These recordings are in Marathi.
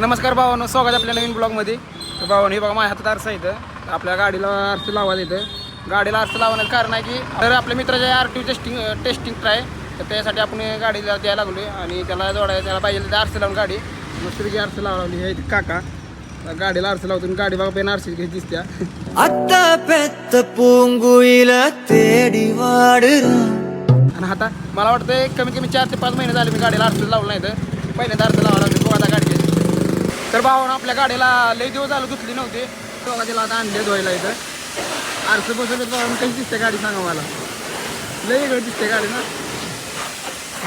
नमस्कार भावांनो, स्वागत आपल्या नवीन ब्लॉगमध्ये. तर भावांनो, हे बघा माझ्या हातात आरसा इथं. आपल्या गाडीला आरसा लावायला येतं. गाडीला आरसा लावण्याचं कारण आहे की तर आपल्या मित्राच्या आरटीओ टेस्टिंग ट्राय, तर त्यासाठी आपण गाडीला द्यायला लागलो आहे आणि त्याला जोडायला त्याला पाहिजे तर आरसा लावून गाडी मस्तपैकी आरसा लावली आहे काका. गाडीला आरसा लावतो, गाडी बघा पेन आरसी घेत दिसत्या. அத்த பெத்த பூங்குயில தேடி வாடுறான். आणि आता मला वाटतं कमीत कमी 4 ते 5 महिने झाले मी गाडीला आरसा लावलं नाही. तर पहिल्यांदा आरसा लावायला लागतो बघा आता गाडी. तर भावानं आपल्या गाडीला लई दिवस झालं धुतली नव्हती, बघा तिला आता आणले धुवायला इथं. आरसा बसून कशी दिसते गाडी सांगा मला. लई वेगळी दिसते गाडी ना.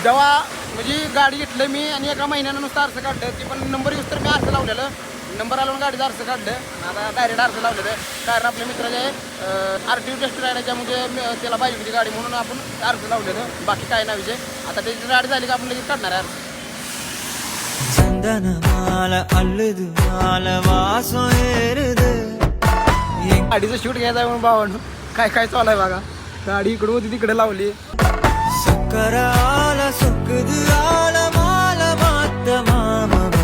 जेव्हा म्हणजे गाडी घेतलं मी आणि एका महिन्यानं नुसतं आरसा काढलं, ती पण नंबर यूज तर मी आरसा लावलेलं. नंबर आला गाडीचं आरसा काढलं, आता डायरेक्ट आरसा लावलेलं. कारण आपल्या मित्राचे आरटीओ टेस्ट राहिल्याच्या म्हणजे त्याला पाहिजे होती गाडी म्हणून आपण आरसा लावलेलं. बाकी काय नाही विषय. आता त्याची गाडी झाली का आपण लगेच काढणार आहे आरसा. சந்தன மாலை அள்ளுது மாலை வாசம் ஏறுது. गाडीचं शूट घ्यायचा म्हणून भावानं काय काय चालू आहे बघा. गाडी इकडं होती तिकडे लावली. சக்கர ஆல சொக்குது ஆல மாலை மாத்த மாமவர்.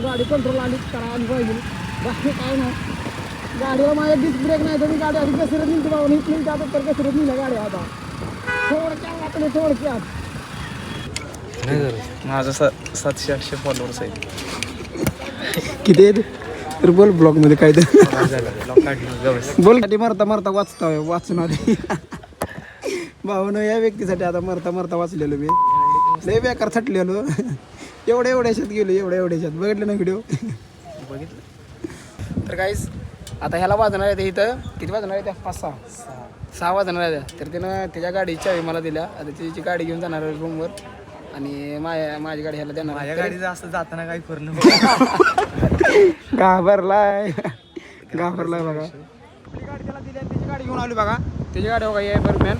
गाडी कंट्रोल आली आली पाहिजे. बाकी काय नाही. गाडीला माझ्या डिस्क ब्रेक नाही तर मी गाडी आधी कसरत निघते बाबा. इथून जातो तर कसरत निघल्या गाडी आता थोडक्या आपले थोडक्यात. माझं 700-800 फॉलोअर्स आहेत. किती आहेत तर बोल ब्लॉग मध्ये काय झालं बोल. मरता मरता वाचून आधी भाऊनं या व्यक्तीसाठी आता मरता मरता वाचलेलो मी. लय बेकार थटलेलो. एवढ्याशात गेलो एवढ्याशात. बघितलं ना व्हिडिओ बघितलं. तर काहीच आता ह्याला वाजणार आहे इथं. किती वाजणार आहे त्या 5-6 वाजणार आहे. तर त्यानं त्याच्या गाडीची चावी मला दिल्या. आता त्याची गाडी घेऊन जाणार आहे रूमवर आणि माझी गाडी ह्याला देणार. माझ्या गाडीचं असं जाताना काही करणं घाबरलाय बघा. आपली गाडी त्याला दिली आणि त्याची गाडी घेऊन आली बघा. त्याची गाडी बघा या बरम्यान